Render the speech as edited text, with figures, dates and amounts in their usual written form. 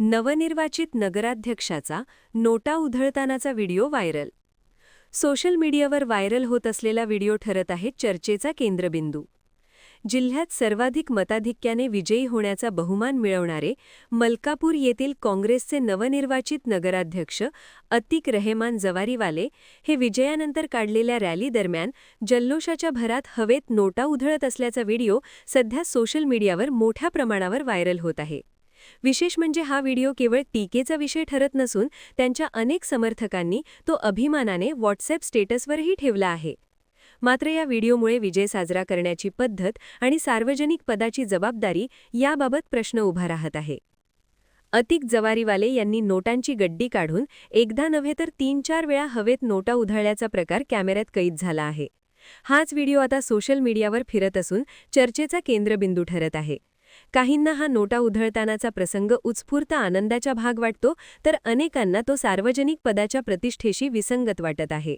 नवनिर्वाचित नगराध्यक्षाचा नोटा उधळतानाचा video viral. Social मीडियावर व्हायरल होत असलेला व्हिडिओ ठरत आहे चर्चेचा केंद्रबिंदू. जिल्ह्यात सर्वाधिक मताधिक्याने विजयी होण्याचा बहुमान मिळवणारे मलकापूर येथील काँग्रेसचे नवनिर्वाचित नगराध्यक्ष अतिक रहेमान जवारीवाले हे विजयानंतर काढलेल्या रॅलीदरम्यान जल्लोषाच्या भरात हवेत नोटा उधळत असल्याचा व्हिडिओ सध्या सोशल मीडियावर मोठ्या प्रमाणावर व्हायरल होत आहे. विशेष म्हणजे हा व्हिडिओ केवळ टीकेचा विषय ठरत नसून त्यांच्या अनेक समर्थकांनी तो अभिमानाने व्हॉट्सअॅप स्टेटसवरही ठेवला आहे. मात्र या व्हिडिओमुळे विजय साजरा करण्याची पद्धत आणि सार्वजनिक पदाची जबाबदारी याबाबत प्रश्न उभा राहत आहे. अतिक जवारीवाले यांनी नोटांची गड्डी काढून एकदा नव्हे तर 3-4 वेळा हवेत नोटा उधळल्याचा प्रकार कॅमेऱ्यात कैद झाला आहे. हाच व्हिडिओ आता सोशल मीडियावर फिरत असून चर्चेचा केंद्रबिंदू ठरत आहे. काहींना हा नोटा उधळतानाचा प्रसंग उत्स्फूर्त आनंदाचा भाग वाटतो, तर अनेकांना तो सार्वजनिक पदाच्या प्रतिष्ठेशी विसंगत वाटत आहे.